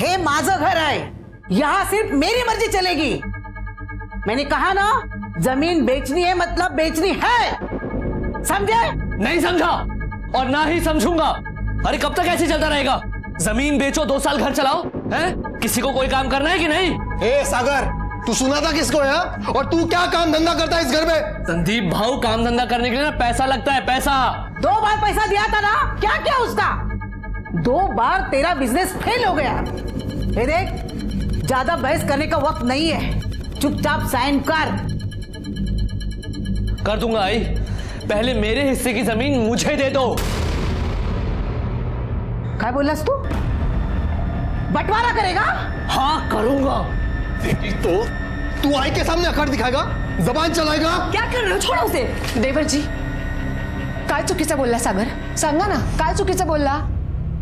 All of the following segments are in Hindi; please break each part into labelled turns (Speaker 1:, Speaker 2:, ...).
Speaker 1: हे माझं घर है, यहाँ सिर्फ मेरी मर्जी चलेगी। मैंने कहा ना, जमीन बेचनी है मतलब बेचनी है, समझे?
Speaker 2: नहीं समझा और ना ही समझूंगा। अरे कब तक ऐसे चलता रहेगा? जमीन बेचो, 2 साल घर चलाओ, हैं? किसी को कोई काम करना है कि नहीं?
Speaker 3: ए सागर, तू सुना था किसको है? और तू क्या काम धंधा करता है इस घर में?
Speaker 2: संदीप भाऊ, काम धंधा करने के लिए ना पैसा लगता है, पैसा।
Speaker 1: 2 बार पैसा दिया था ना, क्या क्या उसका? 2 बार तेरा बिजनेस फेल हो गया। ये देख, ज्यादा बहस करने का वक्त नहीं है, चुपचाप साइन कर
Speaker 2: दूंगा आई, पहले मेरे हिस्से की जमीन मुझे दे दो।
Speaker 1: क्या बोलास तू? बंटवारा करेगा?
Speaker 2: हाँ करूंगा।
Speaker 3: तो तू आई के सामने अखड़ दिखाएगा, जबान चलाएगा?
Speaker 4: क्या कर रहे हो? छोड़ो उसे। देवर जी, काय चुकीचं बोलला सागर? सांगा ना, काय चुकीचं बोलला?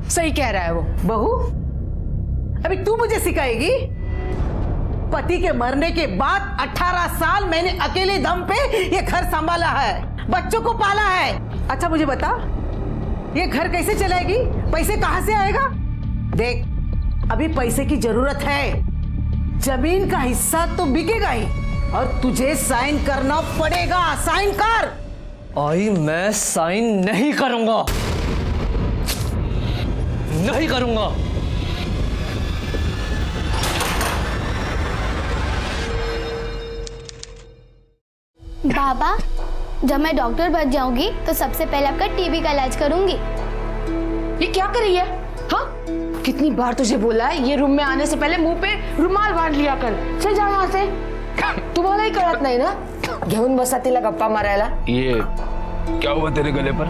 Speaker 4: सही कह रहा है वो।
Speaker 1: बहू, अभी तू मुझे सिखाएगी? पति के मरने के बाद 18 साल मैंने अकेले दम पे ये घर संभाला है, बच्चों को पाला है। अच्छा मुझे बता, ये घर कैसे चलाएगी? पैसे कहां से आएगा? देख, अभी पैसे की जरूरत है, जमीन का हिस्सा तो बिकेगा ही, और तुझे साइन करना पड़ेगा। साइन कर।
Speaker 2: आई, मैं साइन नहीं करूंगा, नहीं करूंगा।
Speaker 5: बाबा, जब मैं डॉक्टर बन जाऊंगी तो सबसे पहले आपका टीबी का इलाज करूंगी।
Speaker 4: ये क्या कर रही है? हाँ, कितनी बार तुझे बोला है ये रूम में आने से पहले मुंह पे रुमाल बांध लिया कर। चल जा यहाँ से। तुम्हाला ही कळत नाही ना, घेऊन बसा तिला गप्पा मारायला।
Speaker 6: ये क्या हुआ तेरे गले पर?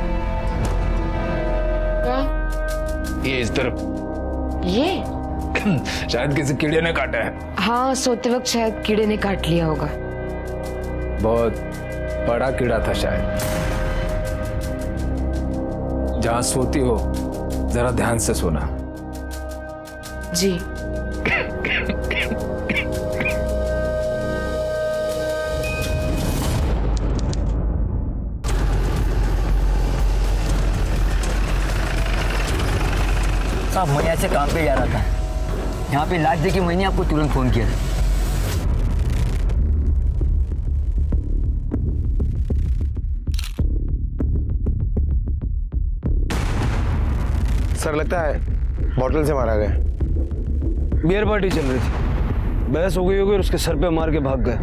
Speaker 6: ये इस तरफ।
Speaker 4: ये
Speaker 6: शायद किसी कीड़े ने काटा है।
Speaker 4: हाँ, सोते वक्त शायद कीड़े ने काट लिया होगा।
Speaker 6: बहुत बड़ा कीड़ा था शायद। जहां सोती हो जरा ध्यान से सोना।
Speaker 4: जी।
Speaker 7: साहब, मैं ऐसे काम पे जा रहा था, यहाँ पे लाश देखी, मैंने आपको तुरंत फोन किया।
Speaker 3: सर, लगता है बॉटल से मारा गया।
Speaker 8: बियर पार्टी चल रही थी, बहस हो गई होगी और उसके सर पे मार के भाग गए।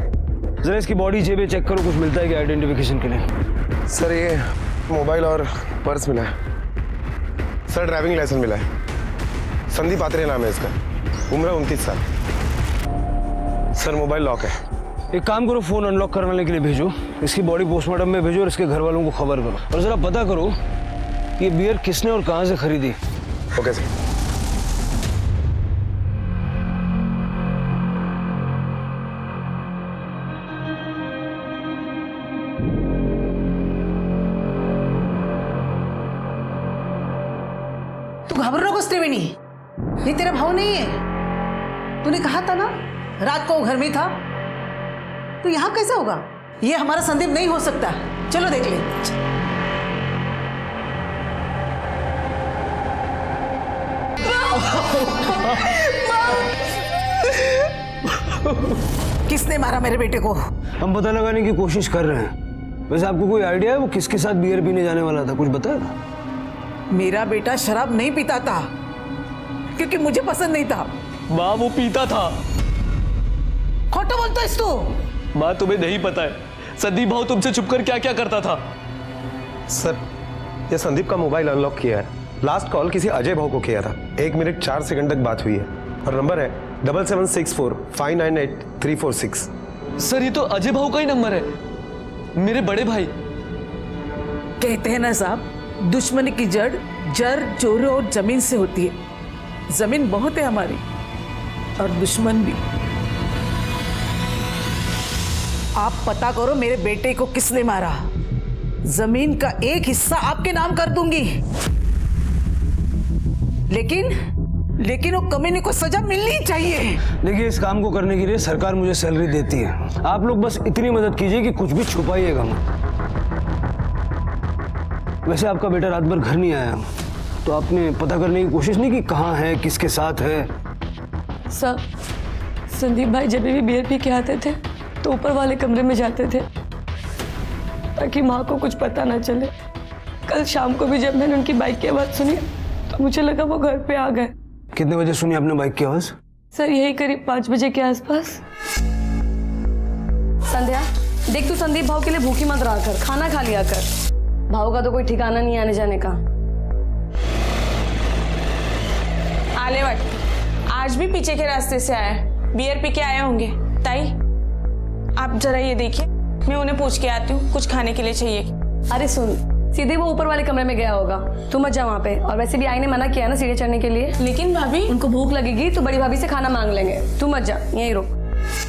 Speaker 8: जरा इसकी बॉडी जेबें चेक करो, कुछ मिलता है क्या आइडेंटिफिकेशन के लिए?
Speaker 3: सर, ये मोबाइल और पर्स मिला है। सर, ड्राइविंग लाइसेंस मिला है। संदीप आत्रे नाम है इसका, उम्र 29 साल। सर, मोबाइल लॉक है।
Speaker 8: एक काम करो, फोन अनलॉक करवाने के लिए भेजो, इसकी बॉडी पोस्टमार्टम में भेजो और इसके घर वालों को खबर करो, और जरा पता करो ये बियर किसने और कहां से खरीदी।
Speaker 3: Okay sir.
Speaker 1: तू घबरा कुछ त्रिवेणी, ये तेरा भाव नहीं है। तूने कहा था ना रात को वो घर में था, तो यहाँ कैसे होगा? ये हमारा संदीप नहीं हो सकता। चलो देख ले। किसने मारा मेरे बेटे को?
Speaker 8: हम पता लगाने की कोशिश कर रहे हैं। वैसे आपको कोई आइडिया है वो किसके साथ बियर पीने जाने वाला था? कुछ बताया?
Speaker 1: मेरा बेटा शराब नहीं पीता था, क्योंकि मुझे पसंद नहीं था।
Speaker 2: माँ, वो पीता था।
Speaker 1: खोटो बोलता है तू।
Speaker 2: माँ, तुम्हें नहीं पता है संदीप भाऊ तुमसे छुपकर क्या क्या करता था।
Speaker 3: सर, ये संदीप का मोबाइल अनलॉक किया है। लास्ट कॉल किसी अजय भाऊ को किया था, 1 मिनट 4 सेकंड तक बात हुई है, और नंबर है 7764598346।
Speaker 2: सर, ये तो अजय भाऊ का ही नंबर है, मेरे बड़े भाई।
Speaker 1: कहते हैं ना साहब, दुश्मनी की जड़ चोरी और जमीन से होती है। जमीन बहुत है हमारी, और दुश्मन भी। आप पता करो मेरे बेटे को किसने मारा। जमीन का एक हिस्सा आपके नाम कर दूंगी, लेकिन वो कमीने को सजा मिलनी चाहिए।
Speaker 8: देखिए, इस काम को करने के लिए सरकार मुझे सैलरी देती है। आप लोग बस इतनी मदद कीजिए कि कुछ भी छुपाइएगा मत। वैसे आपका बेटा रात भर घर नहीं आया, तो आपने पता करने की कोशिश नहीं की कहाँ है, किसके साथ है?
Speaker 9: सर, संदीप भाई जब भी बियर पी के आते थे तो ऊपर वाले कमरे में जाते थे ताकि माँ को कुछ पता ना चले। कल शाम को भी जब मैंने उनकी बाइक की आवाज़ सुनी तो मुझे लगा वो घर पे आ गए।
Speaker 8: कितने बजे सुनी आपने बाइक की आवाज?
Speaker 9: सर यही करीब 5 बजे के आसपास। संध्या, देख तू संदीप भाव के लिए भूखी मत रहा कर, खाना खा लिया कर। भाव का तो कोई ठिकाना नहीं आने जाने का।
Speaker 10: आलेवट आज भी पीछे के रास्ते से आया, बियर पी के आए होंगे। ताई आप जरा ये देखिए, मैं उन्हें पूछ के आती हूँ कुछ खाने के लिए चाहिए।
Speaker 9: अरे सुन, सीधे वो ऊपर वाले कमरे में गया होगा, तू मत जा वहाँ पे। और वैसे भी आई ने मना किया ना सीढ़ी चढ़ने के लिए।
Speaker 10: लेकिन भाभी,
Speaker 9: उनको भूख लगेगी तो बड़ी भाभी से खाना मांग लेंगे, तू मत जा, यहीं रुक।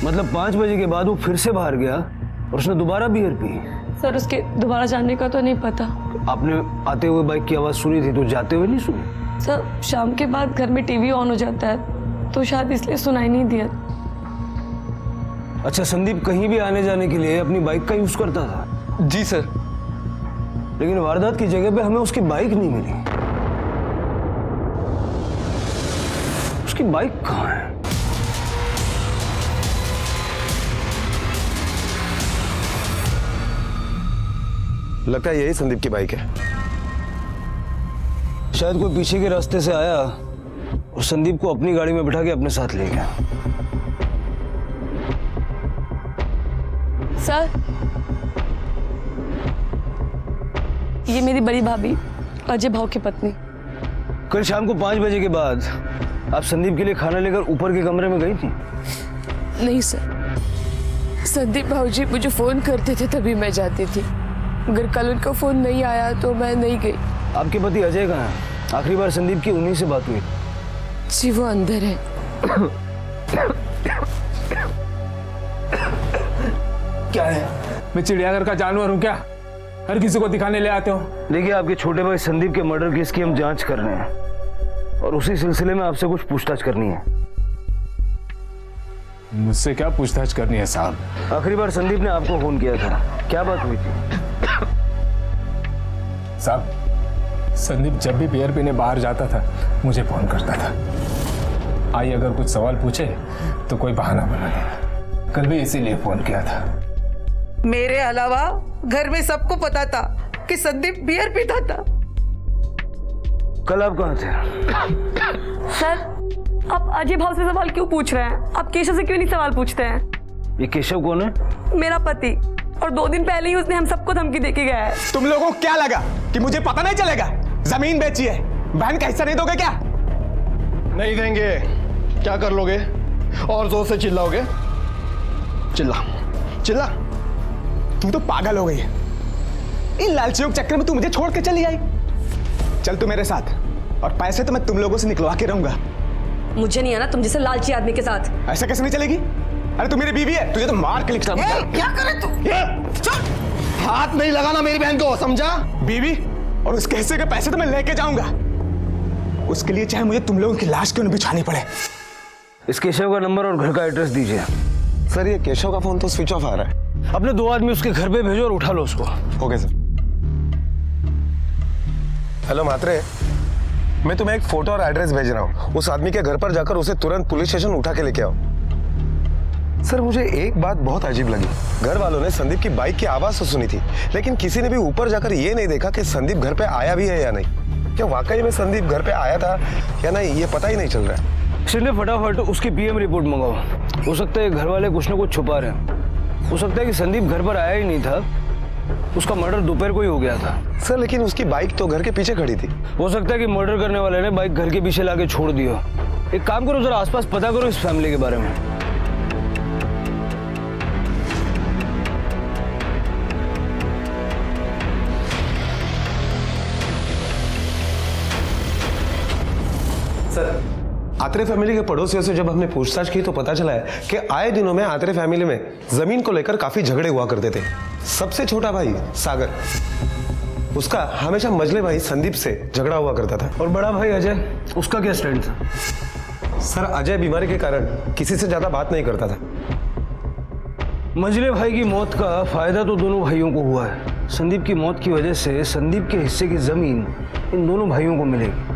Speaker 8: मतलब 5 बजे के बाद वो फिर से बाहर गया और उसने दोबारा बियर पी?
Speaker 9: सर उसके दोबारा जाने का तो नहीं पता।
Speaker 8: आपने आते हुए बाइक की आवाज सुनी थी तो जाते हुए नहीं सुनी?
Speaker 9: सर शाम के बाद घर में टीवी ऑन हो जाता है तो शायद इसलिए सुनाई नहीं दिया।
Speaker 8: अच्छा, संदीप कहीं भी आने जाने के लिए अपनी बाइक का यूज करता था?
Speaker 6: जी सर।
Speaker 8: लेकिन वारदात की जगह पे हमें उसकी बाइक नहीं मिली। उसकी बाइक कहाँ है?
Speaker 3: लगता है यही संदीप की बाइक है।
Speaker 8: शायद कोई पीछे के रास्ते से आया और संदीप को अपनी गाड़ी में बिठा के अपने साथ ले गया।
Speaker 9: सर ये मेरी बड़ी भाभी अजय भाव की पत्नी।
Speaker 8: कल शाम को 5 बजे के बाद आप संदीप के लिए खाना लेकर ऊपर के कमरे में गई थी?
Speaker 4: नहीं सर, संदीप भाऊजी मुझे फोन करते थे तभी मैं जाती थी। अगर कल उनका फोन नहीं आया तो मैं नहीं गई।
Speaker 8: आपके पति अजय कहाँ है? आखिरी बार संदीप की उन्हीं से बात हुई।
Speaker 4: जी वो अंदर है।
Speaker 6: क्या है? मैं चिड़ियाघर का जानवर हूँ क्या? हर किसी को दिखाने ले आते हो?
Speaker 8: देखिए, आपके छोटे भाई संदीप के मर्डर केस की हम जांच कर रहे हैं और उसी सिलसिले में आपसे कुछ पूछताछ करनी है।
Speaker 6: मुझसे क्या पूछताछ करनी है साहब?
Speaker 8: आखिरी बार संदीप ने आपको फोन किया था, क्या बात हुई थी?
Speaker 6: साहब, संदीप जब भी बियर पीने बाहर जाता था मुझे फोन करता था। आई अगर कुछ सवाल पूछे तो कोई बहाना बना देना। कल भी इसीलिए फोन किया था।
Speaker 1: मेरे अलावा घर में सबको पता था कि संदीप बियर पीता था।
Speaker 8: कल आप कहाँ थे?
Speaker 9: सर आप अजय भाव से सवाल क्यों पूछ रहे हैं? आप केशव से क्यों नहीं सवाल पूछते हैं?
Speaker 8: ये केशव कौन है?
Speaker 9: मेरा पति, और 2 दिन पहले ही उसने हम सबको धमकी देके गया है।
Speaker 11: तुम लोगों को क्या लगा कि मुझे पता नहीं चलेगा? जमीन बेची है, बहन का हिस्सा नहीं दोगे क्या?
Speaker 12: नहीं देंगे। क्या कर लोगे? और जोर से चिल्लाओगे? चिल्ला चिल्ला।
Speaker 11: तुम तो पागल हो गई है। इन लालचियों के चक्कर में तू मुझे छोड़ के चली आई। चल तू मेरे साथ, और पैसे तो मैं तुम लोगों से निकलवा के रहूंगा।
Speaker 9: मुझे नहीं आना तुम जैसे लालची आदमी के साथ।
Speaker 11: ऐसा कैसे नहीं चलेगी? अरे तू मेरी बीवी है, तुझे तो मार के लिखता।
Speaker 1: क्या करे तू?
Speaker 12: हाथ नहीं लगाना मेरी बहन को, समझा?
Speaker 11: बीवी और उसके हिस्से के पैसे तो मैं लेके जाऊंगा। उसके लिए चाहे मुझे तुम लोगों की लाश क्यों न बिछानी पड़े।
Speaker 8: इस केशव का नंबर और घर का एड्रेस दीजिए।
Speaker 3: सर ये केशव का फोन तो स्विच ऑफ आ रहा है।
Speaker 8: अपने 2 आदमी उसके घर पे भेजो और उठा लो उसको।
Speaker 3: Okay sir. हेलो मात्रे, मैं तुम्हें एक फोटो और एड्रेस भेज रहा हूँ। उस आदमी के घर पर जाकर उसे तुरंत पुलिस स्टेशन उठा के लेके आओ। सर मुझे एक बात बहुत अजीब लगी। घर वालों ने संदीप की बाइक की आवाज तो सुनी थी, लेकिन किसी ने भी ऊपर जाकर ये नहीं देखा कि संदीप घर पे आया भी है या नहीं। क्या वाकई में संदीप घर पे आया था या नहीं, ये पता ही नहीं चल रहा है।
Speaker 8: शिंदे फटाफट उसकी पीएम रिपोर्ट मंगाओ। हो सकता है घर वाले कुछ ना कुछ छुपा रहे हैं। हो सकता है कि संदीप घर पर आया ही नहीं था, उसका मर्डर दोपहर को ही हो गया था।
Speaker 3: सर लेकिन उसकी बाइक तो घर के पीछे खड़ी थी।
Speaker 8: हो सकता है कि मर्डर करने वाले ने बाइक घर के पीछे लाके छोड़ दिया। एक काम करो, जरा आसपास पता करो इस फैमिली के बारे में।
Speaker 3: सर आत्रे फैमिली के पड़ोसियों से जब हमने पूछताछ की तो पता चला है कि आए दिनों में आत्रे फैमिली में जमीन को लेकर काफी झगड़े हुआ करते थे। सबसे छोटा भाई सागर, उसका हमेशा मजले भाई संदीप से झगड़ा हुआ करता था।
Speaker 8: और बड़ा भाई अजय, उसका क्या स्टैंड था?
Speaker 3: सर अजय बीमारी के कारण किसी से ज्यादा बात नहीं करता था।
Speaker 8: मजले भाई की मौत का फायदा तो दोनों भाइयों को हुआ है। संदीप की मौत की वजह से संदीप के हिस्से की जमीन इन दोनों भाइयों को मिलेगी।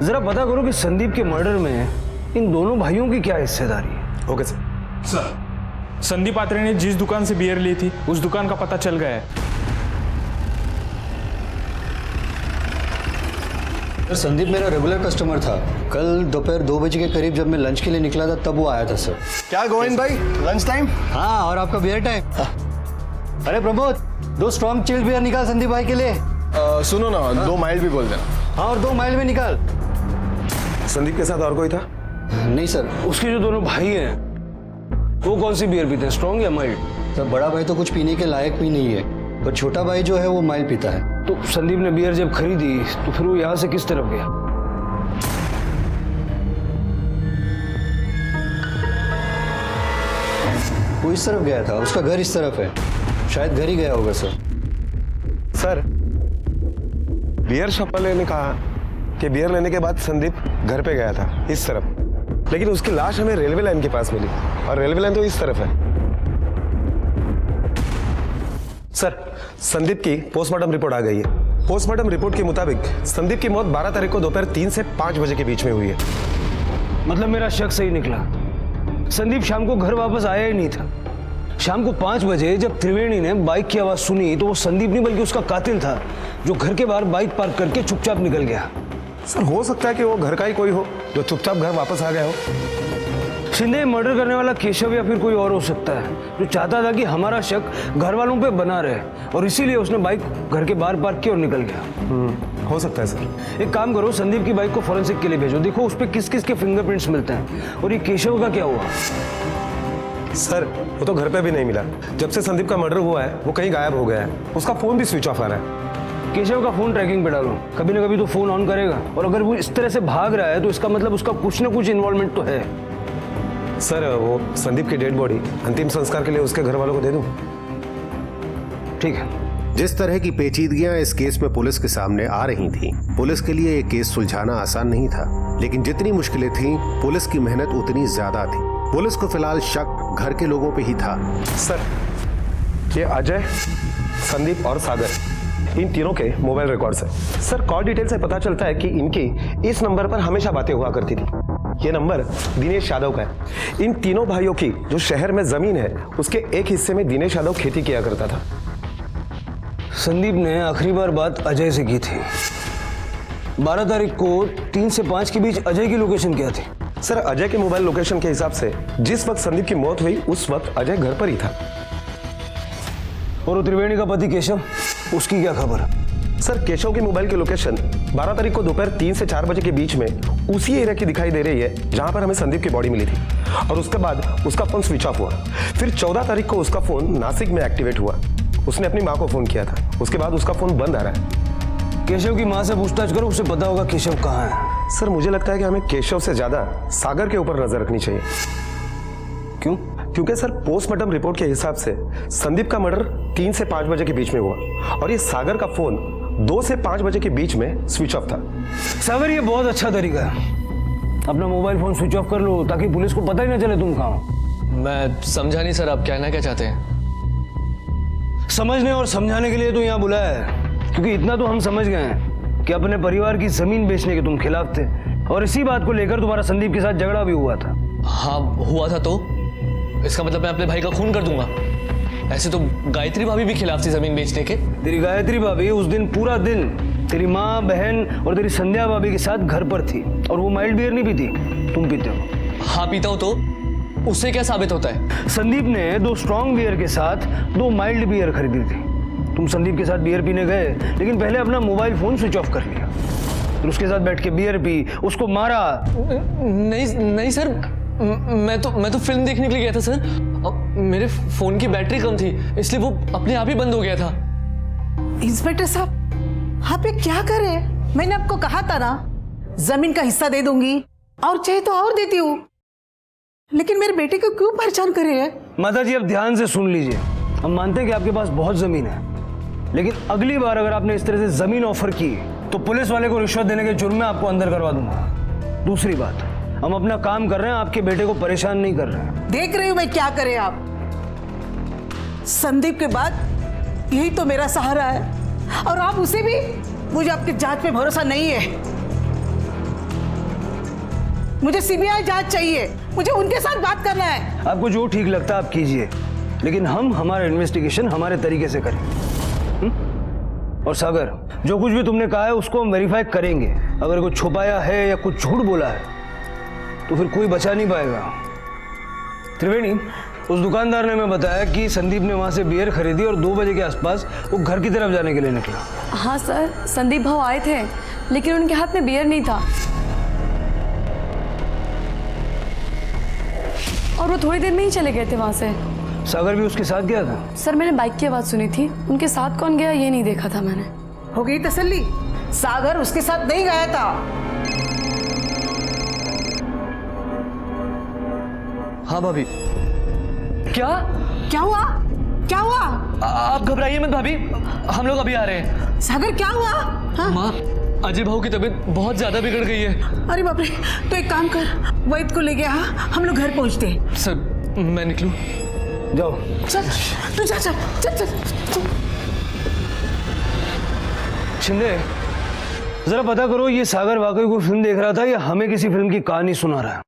Speaker 8: जरा पता करो कि संदीप के मर्डर में इन दोनों भाइयों की क्या हिस्सेदारी है?
Speaker 3: Okay sir.
Speaker 6: Sir, Sandeep Atre ने जिस दुकान से बियर ली थी उस दुकान का पता चल गया है।
Speaker 13: सर, संदीप मेरा रेगुलर कस्टमर था। कल दोपहर 2 बजे के करीब जब मैं लंच के लिए निकला था तब वो आया था सर।
Speaker 12: क्या गोविंद भाई, लंच टाइम?
Speaker 13: हाँ, और आपका बियर टाइम। अरे प्रमोद, 2 स्ट्रॉन्ग चिल्ड बियर निकाल संदीप भाई के लिए।
Speaker 12: सुनो ना, 2 माइल्ड भी बोल देना।
Speaker 13: हाँ, और 2 माइल्ड में निकाल।
Speaker 3: संदीप के साथ और कोई था?
Speaker 13: नहीं सर।
Speaker 8: उसके जो दोनों भाई हैं वो कौन सी बियर पीते हैं, स्ट्रॉन्ग या माइल्ड?
Speaker 13: सर, बड़ा भाई तो कुछ पीने के लायक भी नहीं है, पर छोटा भाई जो है वो माइल्ड पीता है।
Speaker 8: तो संदीप ने बियर जब खरीदी तो फिर वो यहाँ से किस तरफ गया?
Speaker 13: वो इस तरफ गया था, उसका घर इस तरफ है, शायद घर ही गया होगा सर।
Speaker 3: सर, बियर शॉप वाले ने कहा कि बियर लेने के बाद संदीप घर पे गया था इस तरफ, लेकिन उसकी लाश हमें रेलवे लाइन के पास मिली और रेलवे लाइन तो इस तरफ है। सर, संदीप की पोस्टमार्टम रिपोर्ट आ गई है। पोस्टमार्टम रिपोर्ट के मुताबिक संदीप की मौत 12 तारीख को दोपहर 3 से 5 बजे के बीच में हुई है।
Speaker 8: मतलब मेरा शक सही निकला, संदीप शाम को घर वापस आया ही नहीं था। शाम को 5 बजे जब त्रिवेणी ने बाइक की आवाज सुनी तो वो संदीप नहीं बल्कि उसका कातिल था जो घर के बाहर बाइक पार्क करके चुपचाप निकल गया।
Speaker 3: सर, हो सकता है कि वो घर का ही कोई हो जो चुपचाप घर वापस आ गया हो।
Speaker 8: शिंदे मर्डर करने वाला केशव या फिर कोई और हो सकता है जो चाहता था कि हमारा शक घर वालों पे बना रहे और इसीलिए उसने बाइक घर के बाहर पार्क की और निकल गया।
Speaker 3: हो सकता है सर।
Speaker 8: एक काम करो, संदीप की बाइक को फॉरेंसिक के लिए भेजो, देखो उस पर किस किस के फिंगरप्रिंट्स मिलते हैं। और ये केशव का क्या हुआ?
Speaker 3: सर, वो तो घर पे भी नहीं मिला। जब से संदीप का मर्डर हुआ है वो कहीं गायब हो गया है। उसका फोन भी स्विच ऑफ आ रहा है।
Speaker 8: केशव का फोन ट्रैकिंग पे डालो, कभी ना कभी तो फोन ऑन करेगा। और अगर वो इस तरह से भाग रहा है तो इसका मतलब उसका कुछ ना कुछ इन्वॉल्वमेंट तो है।
Speaker 3: सर, वो संदीप की डेड बॉडी अंतिम संस्कार के लिए उसके घर वालों को दे दूं?
Speaker 8: ठीक है।
Speaker 14: जिस तरह की पेचीदगियां इस केस में पुलिस के सामने आ रही थीं, पुलिस के लिए ये केस सुलझाना आसान नहीं था, लेकिन जितनी मुश्किलें थीं, पुलिस की मेहनत उतनी ज्यादा थी। पुलिस को फिलहाल शक घर के लोगों पे ही था।
Speaker 3: सर, ये अजय, संदीप और सागर, इन तीनों के मोबाइल रिकॉर्ड्स हैं। सर, कॉल डिटेल से पता चलता है कि इनकी इस नंबर पर हमेशा बातें हुआ करती थी। ये नंबर दिनेश यादव का है। इन तीनों भाइयों की जो शहर में जमीन है उसके एक हिस्से में दिनेश यादव खेती किया करता था।
Speaker 8: संदीप ने आखिरी बार बात अजय से की थी। 12 तारीख को 3 से 5 के बीच अजय की लोकेशन क्या थी?
Speaker 3: सर, अजय के मोबाइल लोकेशन के हिसाब से जिस वक्त संदीप की मौत हुई उस वक्त अजय घर पर ही था।
Speaker 8: और त्रिवेणी का पति केशव, उसकी क्या खबर?
Speaker 3: सर, केशव की मोबाइल की लोकेशन 12 तारीख को दोपहर 3 से 4 बजे के बीच में उसी एरिया की दिखाई दे रही है जहां पर हमें संदीप की बॉडी मिली थी। और उसके बाद उसका फोन स्विच ऑफ हुआ। फिर 14 तारीख को उसका फोन नासिक में एक्टिवेट हुआ। उसने अपनी माँ को फोन किया था, उसके बाद उसका फोन बंद आ रहा है।
Speaker 8: केशव की माँ से पूछताछ करो, उसे पता होगा केशव कहाँ है।
Speaker 3: सर, मुझे लगता है कि हमें केशव से ज्यादा सागर के ऊपर नजर रखनी चाहिए।
Speaker 8: क्यों?
Speaker 3: क्योंकि सर, पोस्टमार्टम रिपोर्ट के हिसाब से संदीप का मर्डर 3 से 5 बजे के बीच में हुआ और ये सागर का फोन 2 से 5 बजे के बीच में स्विच ऑफ था।
Speaker 8: सागर, ये बहुत अच्छा तरीका है। अपना मोबाइल फोन स्विच ऑफ कर लो ताकि पुलिस को पता ही ना चले तुम कहाँ हो।
Speaker 2: मैं समझा नहीं सर, आप कहना क्या चाहते हैं?
Speaker 8: समझने और समझाने के लिए तो यहाँ बुलाया है, क्योंकि इतना तो हम समझ गए हैं कि अपने परिवार की जमीन बेचने के तुम खिलाफ थे और इसी बात को लेकर तुम्हारा संदीप के साथ झगड़ा भी हुआ था।
Speaker 2: हाँ, हुआ था। तो इसका मतलब मैं अपने भाई का खून कर दूंगा? ऐसे तो गायत्री भाभी भी खिलाफ थी जमीन बेचने के।
Speaker 8: तेरी गायत्री भाभी उस दिन पूरा दिन तेरी माँ, बहन और तेरी संध्या भाभी के साथ घर पर थी और वो माइल्ड बियर नहीं पीती, तुम पीते हो।
Speaker 2: हाँ, पीता हूँ। तो उससे क्या साबित होता है?
Speaker 8: संदीप ने 2 स्ट्रॉन्ग बियर के साथ 2 माइल्ड बियर खरीदी थी। तुम संदीप के साथ बियर पीने गए, लेकिन पहले अपना मोबाइल फोन स्विच ऑफ कर लिया, फिर उसके साथ बैठ के बियर पी, उसको मारा।
Speaker 2: नहीं सर, मैं तो फिल्म देखने के लिए गया था सर। मेरे फोन की बैटरी कम थी, इसलिए वो अपने आप ही बंद हो गया था।
Speaker 1: इंस्पेक्टर साहब, आप ये क्या कर रहे हैं? मैंने आपको कहा था ना, जमीन का हिस्सा दे दूंगी और चाहे तो और देती हूँ, लेकिन मेरे बेटे को क्यों परेशान कर रहे हैं?
Speaker 8: माता जी, अब ध्यान से सुन लीजिए। हम मानते हैं कि आपके पास बहुत जमीन है, लेकिन अगली बार अगर आपने इस तरह से जमीन ऑफर की तो पुलिस वाले को रिश्वत देने के जुर्म में आपको अंदर करवा दूंगा। दूसरी बात, हम अपना काम कर रहे हैं, आपके बेटे को परेशान नहीं कर रहे हैं।
Speaker 1: देख रही हूं मैं क्या करे आप। संदीप के बाद यही तो मेरा सहारा है और आप उसे भी। मुझे आपकी जांच पे भरोसा नहीं है। मुझे सीबीआई जांच चाहिए, मुझे उनके साथ बात करना है।
Speaker 8: आपको जो ठीक लगता है आप कीजिए, लेकिन हम हमारा इन्वेस्टिगेशन हमारे तरीके से करें। और सागर, जो कुछ भी तुमने कहा है उसको हम वेरीफाई करेंगे। अगर कुछ छुपाया है या कुछ झूठ बोला है तो फिर कोई बचा नहीं पाएगा। त्रिवेणी, उस दुकानदार ने हमें बताया कि संदीप ने वहां से बियर खरीदी और 2 बजे के आसपास वो घर की तरफ जाने के लिए निकला।
Speaker 9: हाँ सर, संदीप भाव आए थे लेकिन उनके हाथ में बियर नहीं था और वो थोड़ी देर में ही चले गए थे वहां से।
Speaker 8: सागर भी उसके साथ गया था?
Speaker 9: सर मैंने बाइक की आवाज सुनी थी, उनके साथ कौन गया ये नहीं देखा था मैंने।
Speaker 1: हो गई तसल्ली? सागर उसके साथ नहीं गया था।
Speaker 2: हाँ भाभी। क्या
Speaker 1: क्या हुआ? क्या हुआ?
Speaker 2: आप घबराइए मत भाभी, हम लोग अभी आ रहे हैं।
Speaker 1: सागर क्या हुआ? हाँ?
Speaker 2: माँ, अजय भाऊ की तबीयत बहुत ज्यादा बिगड़ गई है।
Speaker 1: अरे बाप रे, तो एक काम कर, वैद को ले गया, हम लोग घर पहुंचते हैं।
Speaker 2: सर मैं निकलूं?
Speaker 8: जाओ।
Speaker 1: चल तू जा, चल चल चल।
Speaker 8: शिंदे, जरा पता करो ये सागर वाकई कोई फिल्म देख रहा था या हमें किसी फिल्म की कहानी सुना रहा है।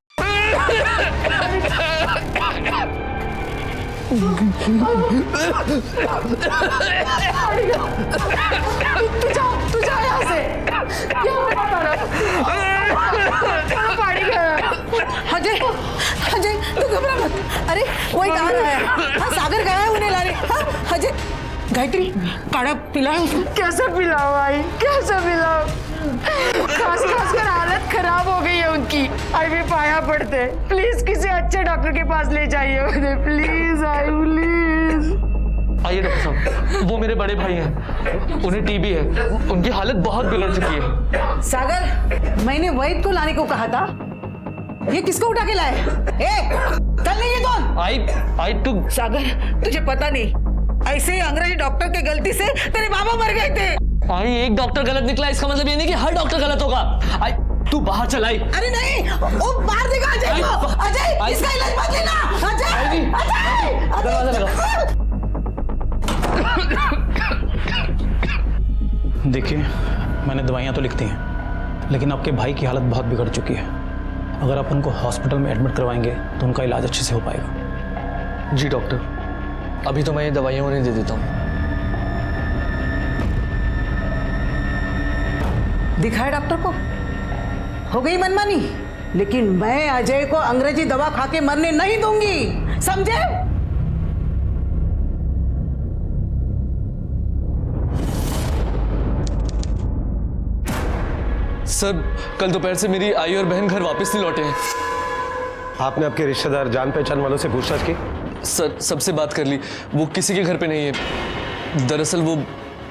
Speaker 4: तू जा यहाँ से।
Speaker 1: अजय, अजय तू घबरा मत। अरे वही आ रहा है। हाँ, सागर गया है उन्हें लाने। हाँ, अजय, गायत्री काढ़ा पिलाओ उसको।
Speaker 4: कैसे पिलाओ भाई, कैसे पिलाओ? खास कर हालत खराब हो गई है उनकी। आई भी पाया पड़ते, प्लीज किसी अच्छे डॉक्टर के पास ले जाइए उन्हें, प्लीज आई प्लीज।
Speaker 2: आइए डॉक्टर साहब, वो मेरे बड़े भाई हैं, उन्हें टीबी है, उनकी हालत बहुत बिगड़ चुकी है।
Speaker 1: सागर, मैंने वैद को लाने को कहा था, ये किसको उठा के लाए? चल नहीं ये दोन।
Speaker 2: आई टू।
Speaker 1: सागर, तुझे पता नहीं, ऐसे ही अंग्रेजी डॉक्टर के गलती से तेरे बाबा मर गए थे।
Speaker 2: आई एक डॉक्टर गलत निकला, इसका मतलब ये नहीं कि हर डॉक्टर गलत होगा। आई तू बाहर चल। आई।
Speaker 1: अरे नहीं, वो मार देगा अजय को। अजय, इसका इलाज मत लेना। अजय, अजय,
Speaker 2: दरवाजा लगा।
Speaker 15: देखिए, मैंने दवाइयाँ तो लिख दी हैं, लेकिन आपके भाई की हालत बहुत बिगड़ चुकी है। अगर आप उनको हॉस्पिटल में एडमिट करवाएंगे तो उनका इलाज अच्छे से हो पाएगा।
Speaker 2: जी डॉक्टर, अभी तो मैं ये दवाइयाँ उन्हें दे देता हूँ।
Speaker 1: दिखाए डॉक्टर को, हो गई मनमानी, लेकिन मैं अजय को अंग्रेजी दवा खा के मरने नहीं दूंगी, समझे?
Speaker 2: सर, कल दोपहर से मेरी आई और बहन घर वापस नहीं लौटे हैं।
Speaker 3: आपने आपके रिश्तेदार जान पहचान वालों से पूछताछ की?
Speaker 2: सर, सबसे बात कर ली, वो किसी के घर पे नहीं है। दरअसल वो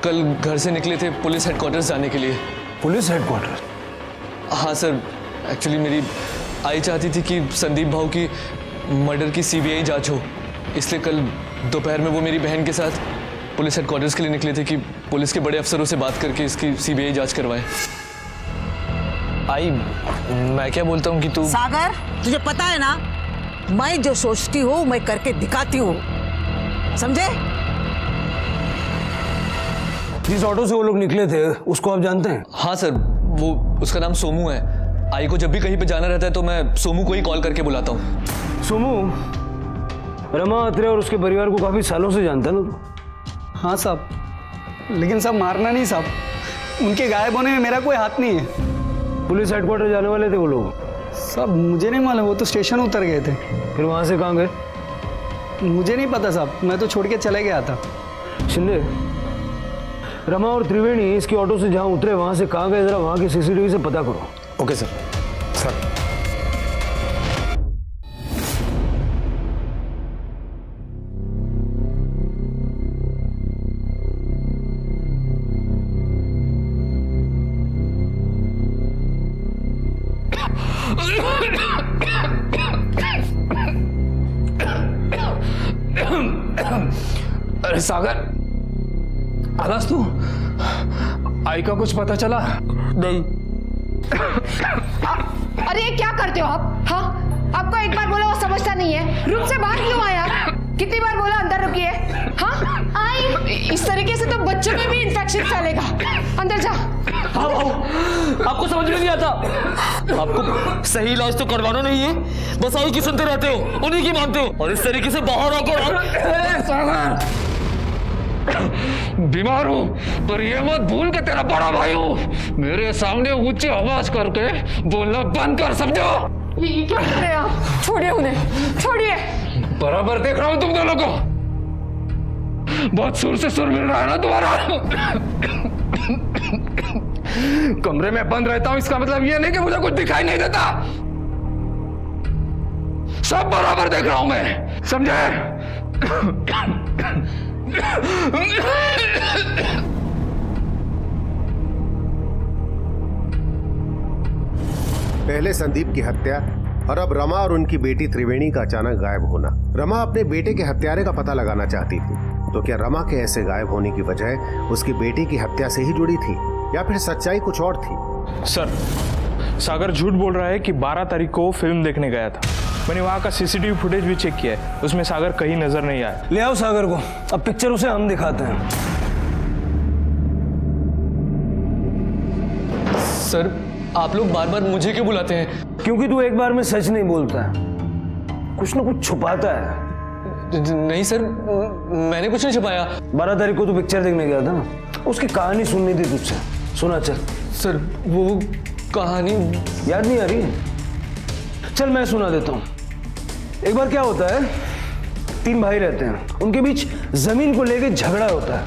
Speaker 2: कल घर से निकले थे पुलिस हेडक्वार्टर्स जाने के लिए।
Speaker 8: Police headquarter?
Speaker 2: हाँ सर, एक्चुअली मेरी आई चाहती थी कि संदीप भाऊ की मर्डर की सीबीआई जांच हो, इसलिए कल दोपहर में वो मेरी बहन के साथ पुलिस हेडक्वार्टर्स के लिए निकले थे कि पुलिस के बड़े अफसरों से बात करके इसकी सीबीआई जांच करवाएं। आई, मैं क्या बोलता हूँ कि तू।
Speaker 1: सागर, तुझे पता है ना, मैं जो सोचती हूँ मैं करके दिखाती हूँ, समझे?
Speaker 8: जिस ऑटो से वो लोग निकले थे उसको आप जानते हैं?
Speaker 2: हाँ सर, वो उसका नाम सोमू है। आई को जब भी कहीं पे जाना रहता है तो मैं सोमू को ही कॉल करके बुलाता हूँ।
Speaker 8: सोमू रमा अत्रे और उसके परिवार को काफी सालों से जानता है ना तू?
Speaker 11: हाँ साहब, लेकिन साहब मारना नहीं साहब, उनके गायब होने में मेरा कोई हाथ नहीं है।
Speaker 8: पुलिस हेडक्वार्टर जाने वाले थे वो लोग?
Speaker 11: साहब मुझे नहीं मालूम, वो तो स्टेशन उतर गए थे।
Speaker 8: फिर वहां से कहाँ गए?
Speaker 11: मुझे नहीं पता साहब, मैं तो छोड़ के चले गया था।
Speaker 8: शिंदे, रमा और त्रिवेणी इसकी ऑटो से जहां उतरे वहां से कहाँ गए, जरा वहां की सीसीटीवी से पता करो।
Speaker 3: Okay sir. सर
Speaker 6: अरे सागर, आकाश तू, आई का कुछ पता चला?
Speaker 2: नहीं।
Speaker 4: अरे क्या करते हो आप? हाँ, आपको एक बार बोला वो समझता नहीं है, रूम से बाहर क्यों आया? कितनी बार बोला अंदर रुकिए? हाँ आई। इस तरीके से तो बच्चों में भी इन्फेक्शन फैलेगा। अंदर जा।
Speaker 2: आओ, आपको समझ में नहीं आता? आपको सही इलाज तो करवाना नहीं है, बस आई की सुनते रहते हो, उन्हीं की मानते हो, और इस तरीके से बाहर आकर बीमार हूँ, पर ये मत भूल के तेरा बड़ा भाई हूँ। मेरे सामने ऊंची आवाज करके बोलना बंद कर, समझो?
Speaker 4: ये क्या कर रहे हैं आप? छोड़िए उन्हें, छोड़िए।
Speaker 2: बराबर देख रहा हूँ तुम दोनों को, बहुत सुर से सुर मिल रहा है ना तुम्हारा। कमरे में बंद रहता हूँ, इसका मतलब ये नहीं कि मुझे कुछ दिखाई नहीं देता। सब बराबर देख रहा हूं मैं, समझे?
Speaker 14: पहले संदीप की हत्या और अब रमा और उनकी बेटी त्रिवेणी का अचानक गायब होना। रमा अपने बेटे के हत्यारे का पता लगाना चाहती थी, तो क्या रमा के ऐसे गायब होने की वजह उसकी बेटी की हत्या से ही जुड़ी थी या फिर सच्चाई कुछ और थी?
Speaker 6: सर, सागर झूठ बोल रहा है कि 12 तारीख को फिल्म देखने गया था। मैंने वहाँ का सीसीटीवी फुटेज भी चेक किया है, उसमें सागर कहीं नजर नहीं आया।
Speaker 8: ले आओ सागर को, अब पिक्चर उसे हम दिखाते हैं।
Speaker 2: सर, आप लोग बार बार मुझे क्यों बुलाते हैं?
Speaker 8: क्योंकि तू एक बार में सच नहीं बोलता है, कुछ ना कुछ छुपाता है।
Speaker 2: नहीं सर, मैंने कुछ नहीं छुपाया।
Speaker 8: 12 तारीख को तू पिक्चर देखने गया था ना, उसकी कहानी सुननी थी तुझसे। सुना चल।
Speaker 2: सर, वो कहानी
Speaker 8: याद नहीं आ रही? चल मैं सुना देता हूँ। एक बार क्या होता है, 3 भाई रहते हैं, उनके बीच जमीन को लेकर झगड़ा होता है,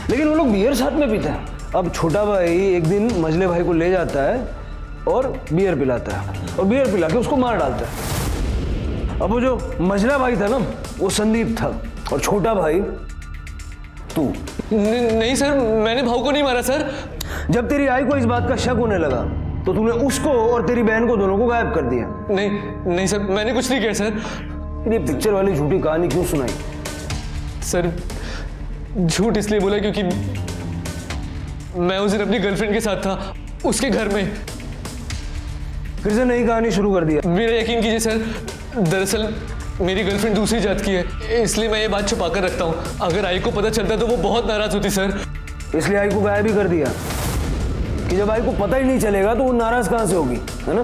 Speaker 8: लेकिन वो लोग बियर साथ में पीते हैं। अब छोटा भाई एक दिन मझले भाई को ले जाता है और बियर पिलाता है, और बियर पिला के उसको मार डालता है। अब वो जो मझला भाई था ना, वो संदीप था, और छोटा भाई तू।
Speaker 2: नहीं सर, मैंने भाऊ को नहीं मारा सर।
Speaker 8: जब तेरी आई को इस बात का शक होने लगा तो तूने उसको और तेरी बहन को दोनों को गायब कर दिया।
Speaker 2: नहीं सर, मैंने कुछ नहीं किया सर।
Speaker 8: ये पिक्चर वाली झूठी कहानी क्यों सुनाई?
Speaker 2: सर, झूठ इसलिए बोला क्योंकि मैं उस दिन अपनी गर्लफ्रेंड के साथ था, उसके घर में।
Speaker 8: फिर से नई कहानी शुरू कर दिया।
Speaker 2: मेरा यकीन कीजिए सर, दरअसल मेरी गर्लफ्रेंड दूसरी जात की है, इसलिए मैं ये बात छुपा कर रखता हूँ। अगर आई को पता चलता तो वो बहुत नाराज होती सर।
Speaker 8: इसलिए आई को गायब भी कर दिया कि जब आई को पता ही नहीं चलेगा तो वो नाराज कहाँ से होगी, है ना?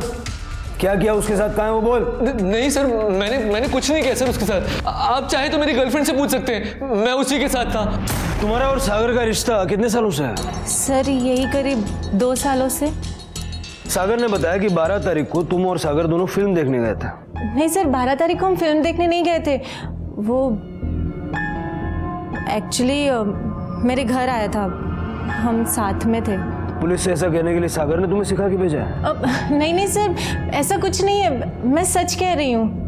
Speaker 8: क्या किया उसके साथ, कहाँ है वो, बोल।
Speaker 2: नहीं सर, मैंने कुछ नहीं किया सर उसके साथ। आप चाहे तो मेरी गर्लफ्रेंड से पूछ सकते हैं, मैं उसी के साथ था।
Speaker 8: तुम्हारा और सागर का रिश्ता कितने सालों से है?
Speaker 10: सर, यही करीब 2 सालों से।
Speaker 8: सागर ने बताया कि 12 तारीख को तुम और सागर दोनों फिल्म देखने गए थे।
Speaker 10: नहीं सर, 12 तारीख को हम फिल्म देखने नहीं गए थे। वो एक्चुअली मेरे घर आया था, हम साथ में थे।
Speaker 8: पुलिस से ऐसा कहने के लिए सागर ने तुम्हें सिखा के भेजा है?
Speaker 10: नहीं सर, ऐसा कुछ नहीं है, मैं सच कह रही हूँ।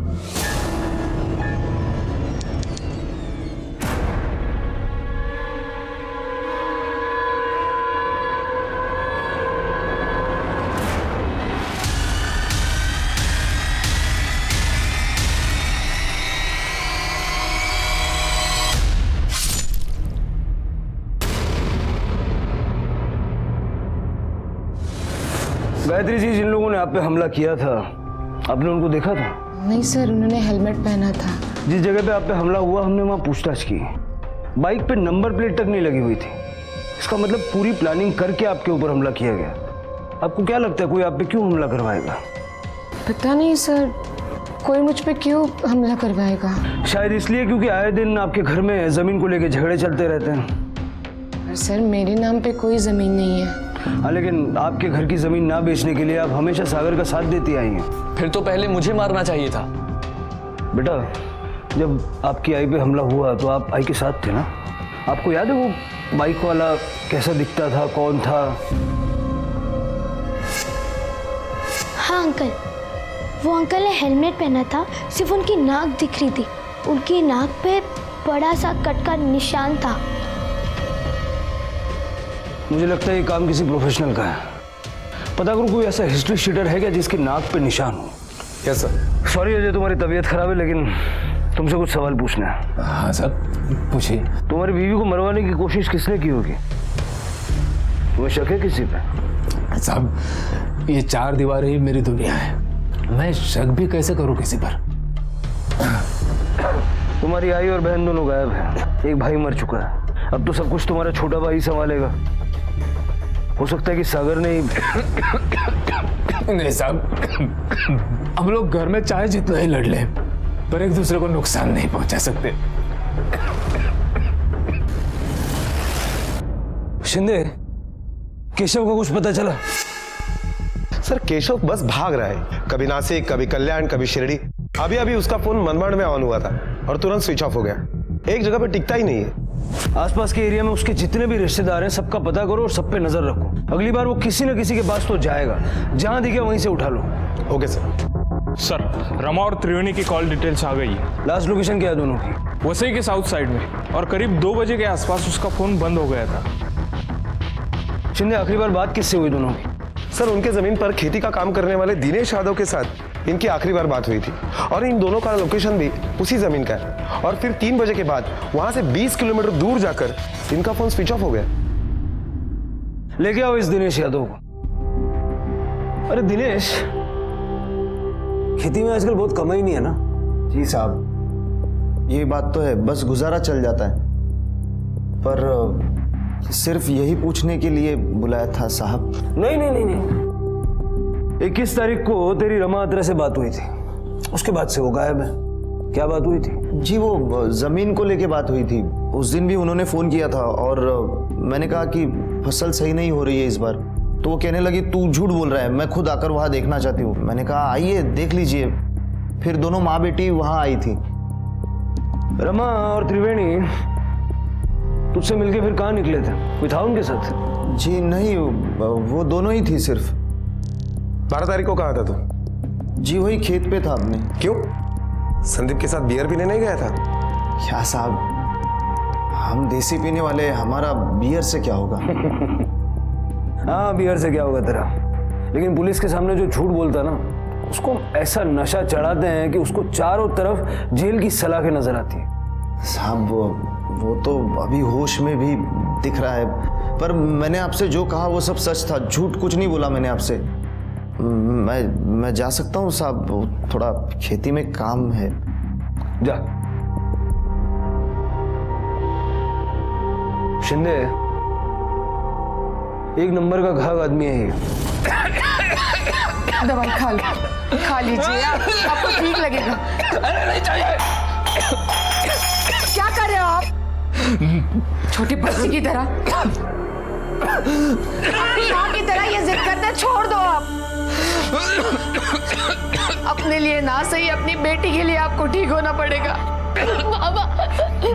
Speaker 8: गायत्री जी, जिन लोगों ने आप पे हमला किया था, आपने उनको देखा था?
Speaker 4: नहीं सर, उन्होंने हेलमेट पहना था।
Speaker 8: जिस जगह पे आप पे हमला हुआ, हमने वहां पूछताछ की, बाइक पे नंबर प्लेट तक नहीं लगी हुई थी। इसका मतलब पूरी प्लानिंग करके आपके ऊपर हमला किया गया। आपको क्या लगता है कोई आप पे क्यों हमला करवाएगा?
Speaker 4: पता नहीं सर, कोई मुझ पे क्यों हमला करवाएगा।
Speaker 8: शायद इसलिए क्योंकि आए दिन आपके घर में जमीन को लेके झगड़े चलते रहते हैं।
Speaker 4: सर, मेरे नाम पे कोई जमीन नहीं है।
Speaker 8: हाँ, लेकिन आपके घर की जमीन ना बेचने के लिए आप हमेशा सागर का साथ देती आई हैं।
Speaker 2: फिर तो पहले मुझे मारना चाहिए था।
Speaker 8: बेटा, जब आपकी आई पे हमला हुआ तो आप आई के साथ थे ना? आपको याद है वो बाइक वाला कैसा दिखता था, कौन था?
Speaker 5: हाँ अंकल, वो अंकल ने हेलमेट पहना था, सिर्फ उनकी नाक दिख रही थी। उनकी नाक पे बड़ा सा कट का निशान था।
Speaker 8: मुझे लगता है ये काम किसी प्रोफेशनल का है। पता करो कोई ऐसा हिस्ट्री शीटर है क्या जिसकी नाक पे निशान हो।
Speaker 3: Yes sir.
Speaker 8: सॉरी अजय, तुम्हारी तबीयत खराब है, लेकिन तुमसे कुछ सवाल पूछना है।
Speaker 6: हाँ सर, पूछिए।
Speaker 8: तुम्हारी बीवी को मरवाने की कोशिश किसने की होगी? तुम्हें शक है किसी पे?
Speaker 6: साहब, ये 4 दीवारें ही मेरी दुनिया है, मैं शक भी कैसे करूं किसी पर?
Speaker 8: तुम्हारी आई और बहन दोनों गायब हैं। एक भाई मर चुका है, अब तो सब कुछ तुम्हारा छोटा भाई संभालेगा। हो सकता है कि सागर ने
Speaker 6: नहीं साहब, हम लोग घर में चाहे जितना ही लड़ लें पर एक दूसरे को नुकसान नहीं पहुंचा सकते।
Speaker 8: शिंदे, केशव को कुछ पता चला?
Speaker 3: सर केशव बस भाग रहा है, कभी नासिक, कभी कल्याण, कभी शिरडी। अभी अभी उसका फोन मनमाड़ में ऑन हुआ था और तुरंत स्विच ऑफ हो गया। एक जगह पे टिकता ही नहीं है।
Speaker 8: आसपास के एरिया में उसके जितने भी रिश्तेदार हैं सबका पता करो और सब पे नजर रखो। अगली बार वो किसी न किसी के पास तो जाएगा, जहां दिखे वहीं से उठा लो।
Speaker 3: Okay sir.
Speaker 6: सर, रमा और त्रिवेणी की कॉल डिटेल्स आ गई है।
Speaker 8: लास्ट लोकेशन क्या है दोनों की?
Speaker 6: वसई के साउथ साइड में, और करीब 2 बजे के आसपास उसका फोन बंद हो गया था।
Speaker 8: शिंदे, आखिरी बार बात किससे हुई दोनों की?
Speaker 3: सर उनके जमीन पर खेती का काम करने वाले दिनेश यादव के साथ इनकी आखिरी बार बात हुई थी, और इन दोनों का लोकेशन भी उसी जमीन का है। और फिर 3 बजे के बाद वहां से 20 किलोमीटर दूर जाकर इनका फोन स्विच ऑफ हो गया।
Speaker 8: लेके आओ इस दिनेश यादव को। अरे दिनेश, खेती में आजकल बहुत कमाई नहीं है ना?
Speaker 16: जी साहब, ये बात तो है, बस गुजारा चल जाता है। पर सिर्फ यही पूछने के लिए बुलाया था साहब।
Speaker 8: नहीं नहीं नहीं नहीं, 21 तारीख को तेरी रमा अत्रे से बात हुई थी, उसके बाद से वो गायब है। क्या बात हुई थी?
Speaker 16: जी वो जमीन को लेके बात हुई थी। उस दिन भी उन्होंने फोन किया था और मैंने कहा कि फसल सही नहीं हो रही है इस बार। तो वो कहने लगी तू झूठ बोल रहा है, मैं खुद आकर वहां देखना चाहती हूँ। मैंने कहा आइए देख लीजिए। फिर दोनों माँ बेटी वहां आई थी।
Speaker 8: रमा और त्रिवेणी तुझसे मिलके फिर कहाँ निकले थे? कोई था उनके साथ?
Speaker 16: जी नहीं, वो दोनों ही थी सिर्फ।
Speaker 3: 12 तारीख को कहा था तू?
Speaker 16: जी वही खेत पे था आपने।
Speaker 3: क्यों, संदीप के साथ बियर पीने नहीं गया था?
Speaker 16: क्या साहब, हम देसी पीने वाले, हमारा बियर से क्या होगा?
Speaker 8: हाँ, बियर से क्या होगा तेरा। लेकिन पुलिस के सामने जो झूठ बोलता है ना, उसको ऐसा नशा चढ़ाते हैं कि उसको चारों तरफ जेल की सलाखें नजर आती है।
Speaker 16: साहब वो तो अभी होश में भी दिख रहा है। पर मैंने आपसे जो कहा वो सब सच था, झूठ कुछ नहीं बोला मैंने आपसे। मैं जा सकता हूँ साहब, थोड़ा खेती में काम है।
Speaker 8: जा। शिंदे, एक नंबर का घाघ आदमी है ये।
Speaker 4: दवाई खा लीजिए, आपको ठीक लगेगा।
Speaker 6: अरे नहीं चाहिए।
Speaker 4: क्या कर रहे हो आप? छोटी बच्ची की तरह, अपनी माँ की तरह ये जिद करते छोड़ दो आप। अपने लिए ना सही, अपनी बेटी के लिए आपको ठीक होना पड़ेगा।
Speaker 5: बाबा,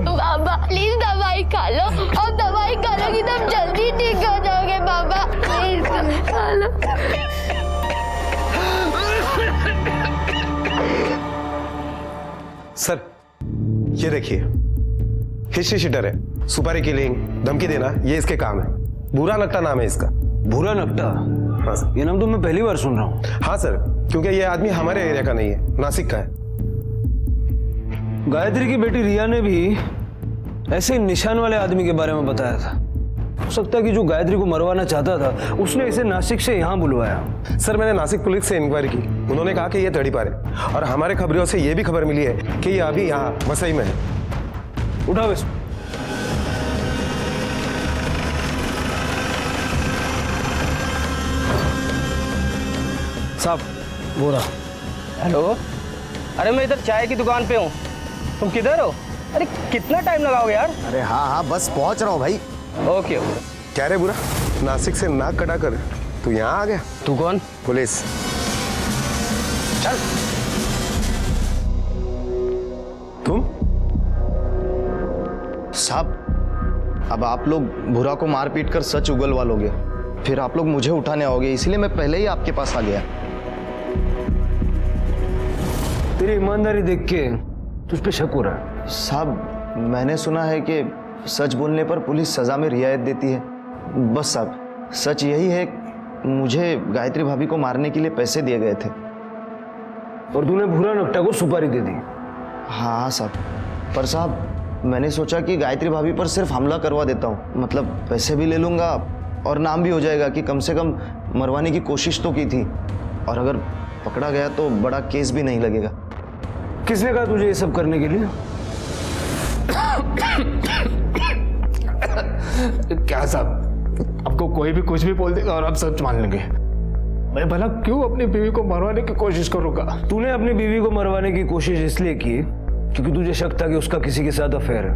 Speaker 5: बाबा प्लीज दवाई खा लो, और दवाई खा लोगी तो हम जल्दी ठीक हो जाओगे बाबा, प्लीज खा लो।
Speaker 3: सर ये देखिए, हिस्ट्री शीटर है, सुपारी किलिंग, धमकी देना, ये इसके काम है। भूरा नकटा नाम है इसका।
Speaker 8: भूरा नकटा?
Speaker 3: हाँ सर।
Speaker 8: ये नाम तो मैं पहली बार सुन रहा हूँ।
Speaker 3: हाँ सर, क्योंकि ये आदमी हमारे एरिया का नहीं है, नासिक का है।
Speaker 8: गायत्री की बेटी रिया ने भी ऐसे ही निशान वाले आदमी के बारे में बताया था। हो सकता है कि जो गायत्री को मरवाना चाहता था उसने इसे नासिक से यहाँ बुलवाया।
Speaker 3: सर मैंने नासिक पुलिस से इंक्वायरी की, उन्होंने कहा कि ये तड़ीपार है, और हमारे खबरों से ये भी खबर मिली है कि ये अभी यहाँ वसई में है।
Speaker 8: उठाओ इसको।
Speaker 17: साहब वो रहा। हेलो, अरे मैं इधर चाय की दुकान पे हूँ, तुम किधर हो? अरे कितना टाइम लगाओगे यार?
Speaker 16: अरे हाँ बस पहुंच रहा हूँ भाई।
Speaker 17: Okay okay.
Speaker 3: क्या रे बुरा, नासिक से नाक कटा कर तू यहाँ आ गया?
Speaker 17: तू कौन?
Speaker 3: पुलिस।
Speaker 17: चल।
Speaker 3: तुम?
Speaker 16: साहब अब आप लोग भूरा को मार पीट कर सच उगलवा लोगे, फिर आप लोग मुझे उठाने आओगे, इसलिए मैं पहले ही आपके पास आ गया।
Speaker 8: तेरी ईमानदारी देख के तुझ पे शक हो रहा है।
Speaker 16: साहब मैंने सुना है कि सच बोलने पर पुलिस सजा में रियायत देती है। बस साहब सच यही है, मुझे गायत्री भाभी को मारने के लिए पैसे दिए गए थे।
Speaker 8: और तूने भूरा नकटा को सुपारी दे दी?
Speaker 16: हाँ साहब, पर साहब मैंने सोचा कि गायत्री भाभी पर सिर्फ हमला करवा देता हूँ, मतलब पैसे भी ले लूँगा और नाम भी हो जाएगा कि कम से कम मरवाने की कोशिश तो की थी, और अगर पकड़ा गया तो बड़ा केस भी नहीं लगेगा।
Speaker 8: किसने कहा तुझे ये सब करने के लिए?
Speaker 6: क्या साहब, आपको कोई भी कुछ भी बोल देगा और आप सच मान लेंगे। मैं भला क्यों अपनी बीवी को मरवाने की कोशिश करूंगा?
Speaker 8: तूने अपनी बीवी को मरवाने की कोशिश इसलिए की क्योंकि तुझे शक था कि उसका किसी के साथ अफेयर है।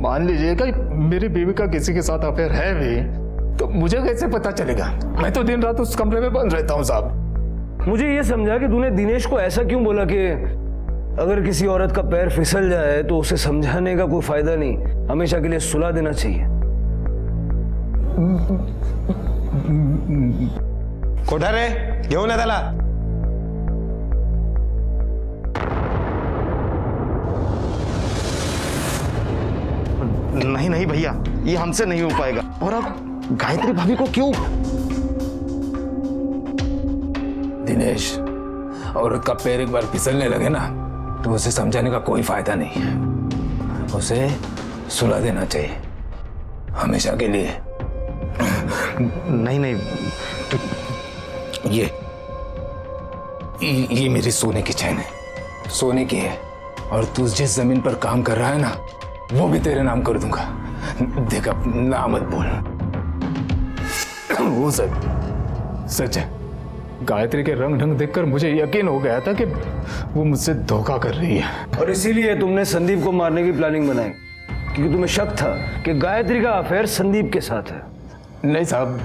Speaker 6: मान लीजिएगा मेरी बीवी का किसी के साथ अफेयर है भी, तो मुझे कैसे पता चलेगा? मैं तो दिन रात उस कमरे में बंद रहता हूँ साहब।
Speaker 8: मुझे ये समझा कि तूने दिनेश को ऐसा क्यों बोला कि अगर किसी औरत का पैर फिसल जाए तो उसे समझाने का कोई फायदा नहीं, हमेशा के लिए सुला देना चाहिए।
Speaker 3: कोठा रे घेऊन त्याला।
Speaker 16: नहीं नहीं भैया, ये हमसे नहीं हो पाएगा। और आप गायत्री भाभी को क्यों?
Speaker 6: दिनेश, औरत का पैर एक बार फिसलने लगे ना तो उसे समझाने का कोई फायदा नहीं है, उसे सुला देना चाहिए हमेशा के लिए।
Speaker 16: नहीं नहीं,
Speaker 6: ये मेरी सोने की चैन है, सोने की है, और तू जिस जमीन पर काम कर रहा है ना वो भी तेरे नाम कर दूंगा। देख, अब ना मत बोल। वो सच है। गायत्री के रंग ढंग देखकर मुझे यकीन हो गया था कि वो मुझसे धोखा कर रही है,
Speaker 8: और इसीलिए तुमने संदीप को मारने की प्लानिंग बनाई क्योंकि तुम्हें शक था कि गायत्री का अफेयर संदीप के साथ है।
Speaker 6: नहीं साहब,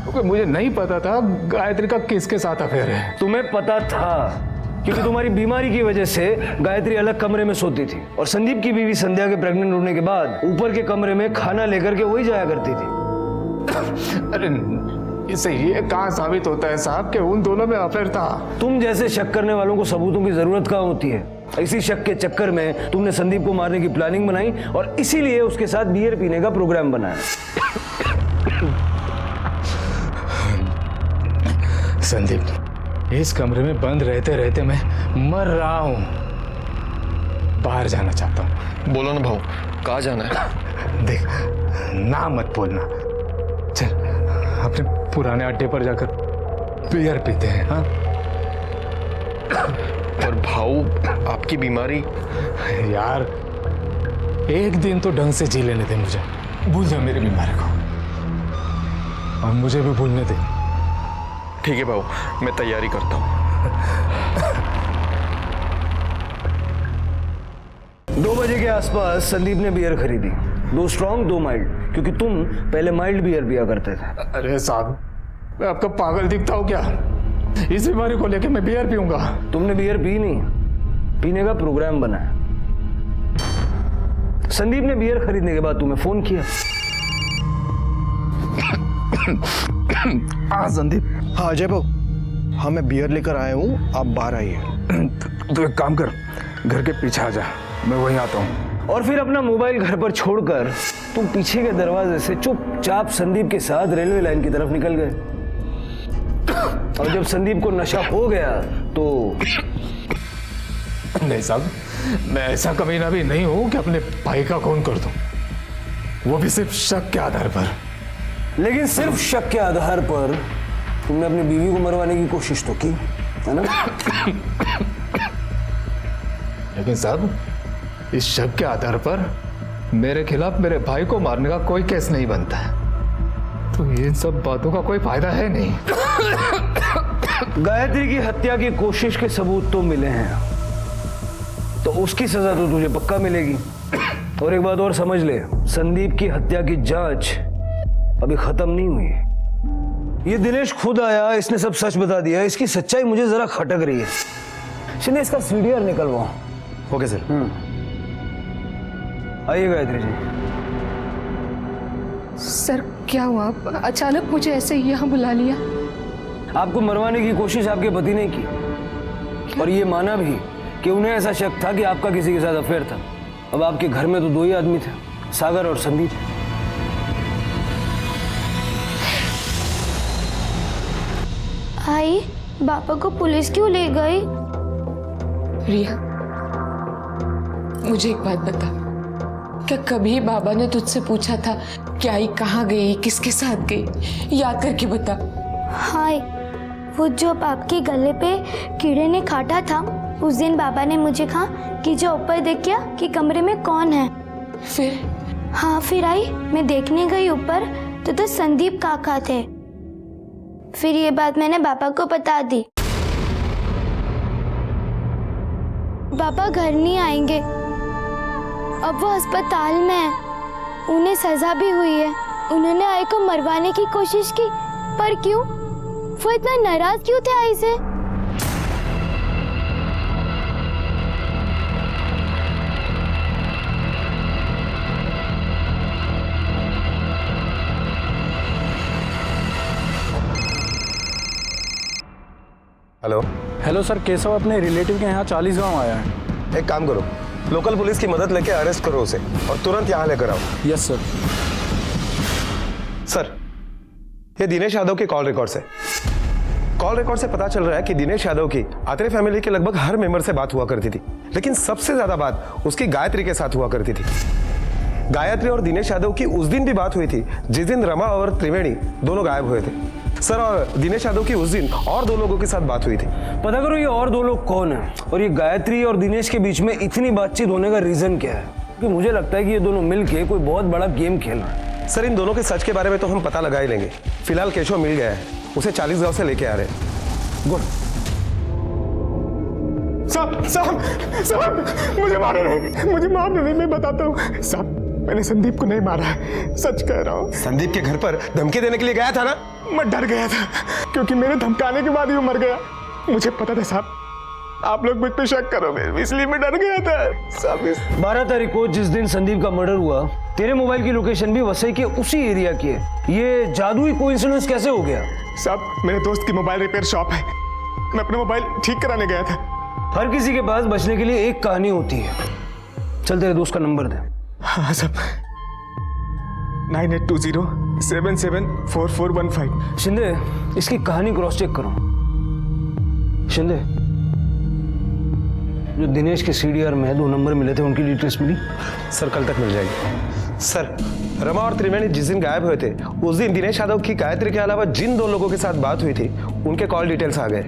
Speaker 6: क्योंकि मुझे नहीं पता था गायत्री का किसके साथ अफेयर है।
Speaker 8: तुम्हें पता था क्योंकि तुम्हारी बीमारी की वजह से गायत्री अलग कमरे में सोती थी और संदीप की बीवी संध्या के प्रेग्नेंट होने के बाद ऊपर के कमरे में खाना लेकर के वही जाया करती थी।
Speaker 6: अरे इससे ये कहाँ साबित होता है साहब कि उन दोनों में अफेयर था?
Speaker 8: तुम जैसे शक करने वालों को सबूतों की जरूरत कहाँ होती है? इसी शक के चक्कर में तुमने संदीप को मारने की प्लानिंग बनाई और इसीलिए उसके साथ बियर पीने का प्रोग्राम बनाया।
Speaker 6: संदीप, इस कमरे में बंद रहते रहते मैं मर रहा हूं, बाहर जाना चाहता हूं।
Speaker 2: बोलो ना भाऊ, कहाँ जाना है?
Speaker 6: देख, ना मत बोलना, चल अपने पुराने अड्डे पर जाकर बियर पीते हैं। हाँ,
Speaker 2: और भाऊ आपकी बीमारी?
Speaker 6: यार एक दिन तो ढंग से जी लेने दे मुझे, भूल जा मेरी बीमारी को, और मुझे भी भूलने दे।
Speaker 2: ठीक है भाऊ, मैं तैयारी करता हूँ।
Speaker 8: 2 बजे के आसपास संदीप ने बियर खरीदी, 2 स्ट्रॉन्ग 2 माइल्ड, क्योंकि तुम पहले माइल्ड बियर पिया करते थे।
Speaker 6: अरे साहब, मैं आपका पागल दिखता हूँ क्या? इस बीमारी को लेके मैं बियर पीऊंगा?
Speaker 8: तुमने बियर पी नहीं, पीने का प्रोग्राम बनाया। संदीप ने बियर खरीदने के बाद तुम्हें फोन किया।
Speaker 11: हाँ संदीप, हाँ अजय भाऊ, हाँ मैं बियर लेकर आया हूँ, आप बाहर आइए।
Speaker 6: तो एक काम कर, घर के पीछे आ जा, मैं वहीं आता हूँ।
Speaker 8: और फिर अपना मोबाइल घर पर छोड़कर तुम पीछे के दरवाजे से चुपचाप संदीप के साथ रेलवे लाइन की तरफ निकल गए। और जब संदीप को नशा हो गया तो
Speaker 6: नहीं साहब, मैं ऐसा कमीना भी नहीं हूं कि अपने भाई का खून कर दूं, वो भी सिर्फ शक के आधार पर।
Speaker 8: लेकिन सिर्फ शक के आधार पर तुमने अपनी बीवी को मरवाने की कोशिश तो की, है ना?
Speaker 6: लेकिन साहब, इस शक के आधार पर मेरे खिलाफ मेरे भाई को मारने का कोई केस नहीं बनता है, तो इन सब बातों का कोई फायदा है नहीं।
Speaker 8: गायत्री की हत्या की कोशिश के सबूत तो मिले हैं, तो उसकी सजा तो तुझे पक्का मिलेगी। और एक बात और समझ ले, संदीप की हत्या की जांच अभी खत्म नहीं हुई। ये दिनेश खुद आया, इसने सब सच बता दिया, इसकी सच्चाई मुझे जरा खटक रही है। इसने इसका सीडीआर निकलवाओ।
Speaker 3: Okay sir.
Speaker 8: आइए गायत्री जी।
Speaker 4: सर क्या हुआ, अचानक मुझे ऐसे यहाँ बुला लिया?
Speaker 8: आपको मरवाने की कोशिश आपके पति ने की, और ये माना भी कि उन्हें ऐसा शक था कि आपका किसी के साथ अफेयर था। अब आपके घर में तो 2 ही आदमी थे, सागर और संदीप।
Speaker 5: आई, पापा को पुलिस क्यों ले गई?
Speaker 4: रिया, मुझे एक बात बता, क्या कभी बाबा ने तुझसे पूछा था कि आई कहाँ गई, किसके साथ गई? याद करके बता।
Speaker 5: हाय, वो जो आपके गले पे कीड़े ने काटा था, उस दिन बाबा ने मुझे कहा कि जो ऊपर देखिए कि कमरे में कौन है।
Speaker 9: फिर?
Speaker 5: हाँ, फिर आई, मैं देखने गई ऊपर तो संदीप काका थे। फिर ये बात मैंने पापा को बता दी। पापा घर नहीं आएंगे, अब वो अस्पताल में है। उन्हें सजा भी हुई है। उन्होंने आई को मरवाने की कोशिश की, पर क्यों? वो इतना नाराज क्यों थे आई से?
Speaker 3: हेलो।
Speaker 15: हेलो सर, केशव अपने रिलेटिव के यहाँ 40 गांव आया है।
Speaker 3: एक काम करो, लोकल पुलिस की मदद लेके अरेस्ट करो उसे और तुरंत यहाँ लेकर आओ।
Speaker 15: Yes sir.
Speaker 3: सर, ये दिनेश यादव के कॉल रिकॉर्ड से पता चल रहा है कि दिनेश यादव की आत्रे फैमिली के लगभग हर मेंबर से बात हुआ करती थी, लेकिन सबसे ज्यादा बात उसकी गायत्री के साथ हुआ करती थी। गायत्री और दिनेश यादव की उस दिन भी बात हुई थी जिस दिन रमा और त्रिवेणी दोनों गायब हुए थे। सर, और दिनेश यादव की उस दिन और 2 लोगों के साथ बात हुई थी।
Speaker 8: पता करो ये और 2 लोग कौन है, और ये गायत्री और दिनेश के बीच में इतनी बातचीत होने का रीजन क्या है? कि मुझे लगता है कि ये दोनों मिलके कोई बहुत बड़ा गेम खेल रहे हैं।
Speaker 3: सर, इन दोनों के सच के बारे में तो हम पता लगा ही लेंगे। फिलहाल केशव मिल गया है, उसे 40 गांव से लेके आ रहे हैं। गुड।
Speaker 11: साहब, मुझे मारा नहीं, मुझे मारना नहीं, मैं बताता हूँ साहब, मैंने संदीप को नहीं मारा है, सच कह रहा हूँ।
Speaker 3: संदीप के घर पर धमकी देने के लिए गया था ना?
Speaker 11: मैं डर गया था क्योंकि मेरे धमकाने के बाद ही वो मर गया। मुझे पता था साहब आप लोग मुझ पे शक करोगे, इसलिए मैं डर गया था साहब।
Speaker 8: 12 तारीख को जिस दिन संदीप का मर्डर हुआ, तेरे मोबाइल की लोकेशन भी वसई के उसी एरिया की है। ये जादुई कोइंसिडेंस कैसे हो गया?
Speaker 11: साहब, मेरे दोस्त की मोबाइल रिपेयर शॉप है, मैं अपना मोबाइल ठीक कराने गया था।
Speaker 8: हर किसी के पास बचने के लिए एक कहानी होती है। चल तेरे दोस्त का नंबर दे।
Speaker 11: हाँ साहब, 9820774415।
Speaker 8: शिंदे, इसकी कहानी क्रॉस चेक करो। शिंदे, जो दिनेश के सीडीआर में 2 नंबर मिले थे, उनकी डिटेल्स मिली?
Speaker 3: सर, कल तक मिल जाएगी। सर, रमा और त्रिवेणी जिस दिन गायब हुए थे, उस दिन दिनेश यादव की गायत्री के अलावा जिन 2 लोगों के साथ बात हुई थी, उनके कॉल डिटेल्स आ गए।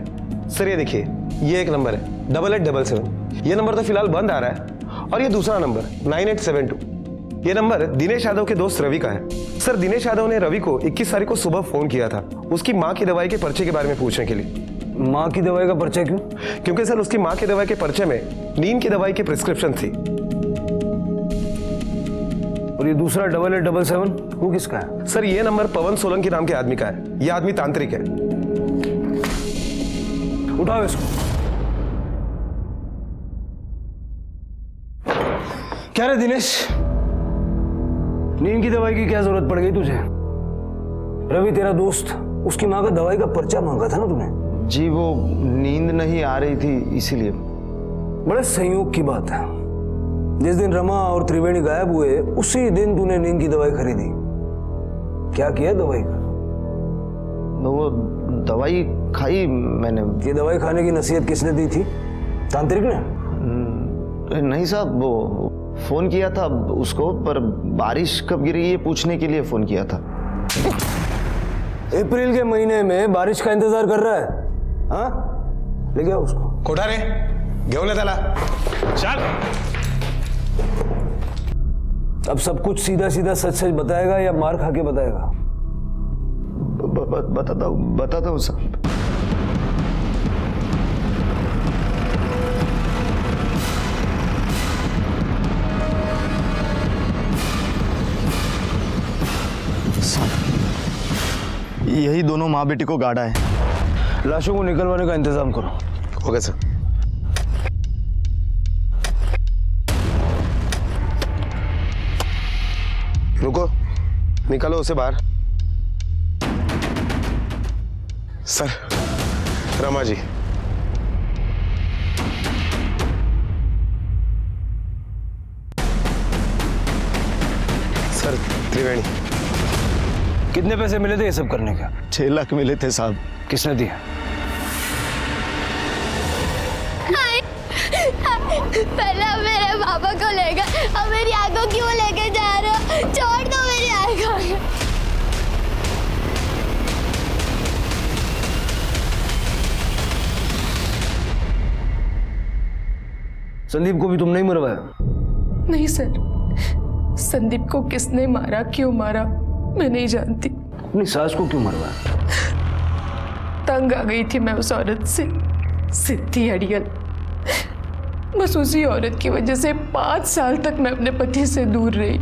Speaker 3: सर, ये देखिए, ये एक नंबर है 8877। ये नंबर तो फिलहाल बंद आ रहा है, और ये दूसरा नंबर 9872। ये नंबर दिनेश यादव के दोस्त रवि का है। सर, दिनेश यादव ने रवि को 21 तारीख को सुबह फोन किया था उसकी माँ की दवाई के पर्चे के बारे में पूछने के लिए।
Speaker 8: माँ की दवाई का पर्चा क्यों?
Speaker 3: क्योंकि सर, उसकी माँ की दवाई के पर्चे में नींद की दवाई की प्रिस्क्रिप्शन थी।
Speaker 8: और ये दूसरा 8877 वो किसका है?
Speaker 3: सर, ये नंबर पवन सोलंकी नाम के आदमी का है। ये आदमी तांत्रिक है।
Speaker 8: उठाओ इसको। क्या रे दिनेश, नींद की दवाई की क्या जरूरत पड़ गई तुझे? रवि तेरा दोस्त, उसकी माँ का दवाई का पर्चा मांगा था ना तूने?
Speaker 16: जी, वो नींद नहीं आ रही थी इसीलिए।
Speaker 8: बड़े संयोग की बात है, जिस दिन रमा और त्रिवेणी गायब हुए उसी दिन तूने नींद की दवाई खरीदी। क्या किया दवाई का?
Speaker 16: वो दवाई खाई मैंने।
Speaker 8: ये दवाई खाने की नसीहत किसने दी थी? तांत्रिक ने?
Speaker 16: नहीं साहब, वो फोन किया था उसको, पर बारिश कब गिरी ये पूछने के लिए फोन किया था।
Speaker 8: अप्रैल के महीने में बारिश का इंतजार कर रहा है? हाँ, ले गया उसको।
Speaker 3: कोठा रे, घेऊन त्याला। चल।
Speaker 8: अब सब कुछ सीधा सीधा सच सच बताएगा या मार खा के बताएगा?
Speaker 16: बताता हूँ साहब। यही दोनों माँ बेटी को गाड़ा है।
Speaker 8: लाशों को निकलवाने का इंतजाम करो।
Speaker 3: Okay sir. रुको, निकालो उसे बाहर। सर, रमा जी। सर, त्रिवेणी।
Speaker 8: कितने पैसे मिले थे ये सब करने का?
Speaker 16: 6 लाख मिले थे साहब।
Speaker 8: किसने दिया?
Speaker 5: पहले आप मेरे पापा को ले गए, अब मेरी आंखों क्यों लेके जा रहे हो? छोड़ दो मेरी आंखों।
Speaker 8: संदीप को भी तुमने ही मरवाया?
Speaker 9: नहीं सर, संदीप को किसने मारा, क्यों मारा, मैं नहीं जानती।
Speaker 8: अपनी सास को क्यों मरवाया?
Speaker 9: तंग आ गई थी मैं उस औरत से, सिद्धि अड़ियल। बस उसी औरत की वजह से 5 साल तक मैं अपने पति से दूर रही।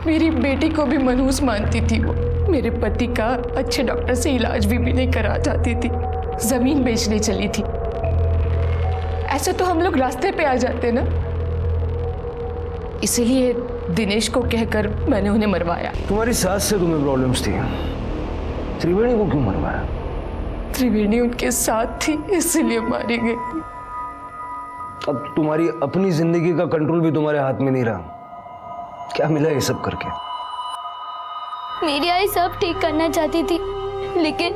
Speaker 9: मेरी बेटी को भी मनहूस मानती थी वो। मेरे पति का अच्छे डॉक्टर से इलाज भी नहीं करा चाहती थी, जमीन बेचने चली थी। ऐसे तो हम लोग रास्ते पे आ जाते ना, इसीलिए दिनेश को कहकर मैंने उन्हें मरवाया।
Speaker 8: तुम्हारी सास से तुम्हें प्रॉब्लम्स थी, त्रिवेणी को क्यों मरवाया?
Speaker 9: त्रिवेणी उनके साथ थी, इसीलिए मारी गई।
Speaker 8: अब तुम्हारी अपनी जिंदगी का कंट्रोल भी तुम्हारे हाथ में नहीं रहा। क्या मिला ये सब करके?
Speaker 5: मेरी आई सब ठीक करना चाहती थी, लेकिन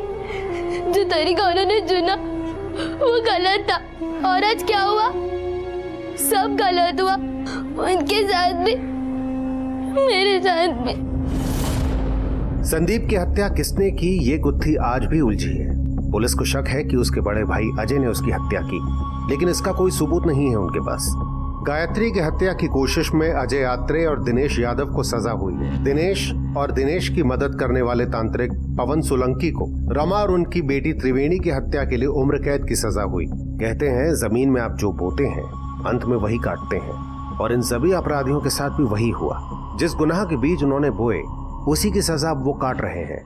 Speaker 5: जो तरीका उन्होंने चुना वो गलत था। और आज क्या हुआ? सब गलत हुआ, उनके साथ भी, मेरे साथ भी।
Speaker 14: संदीप की हत्या किसने की, ये गुत्थी आज भी उलझी है। पुलिस को शक है कि उसके बड़े भाई अजय ने उसकी हत्या की, लेकिन इसका कोई सबूत नहीं है उनके पास। गायत्री की हत्या की कोशिश में अजय आत्रे और दिनेश यादव को सजा हुई है। दिनेश और दिनेश की मदद करने वाले तांत्रिक पवन सोलंकी को रमा और उनकी बेटी त्रिवेणी की हत्या के लिए उम्र कैद की सजा हुई। कहते हैं जमीन में आप जो बोते हैं अंत में वही काटते हैं, और इन सभी अपराधियों के साथ भी वही हुआ। जिस गुनाह के बीज उन्होंने बोए उसी की सजा वो काट रहे हैं।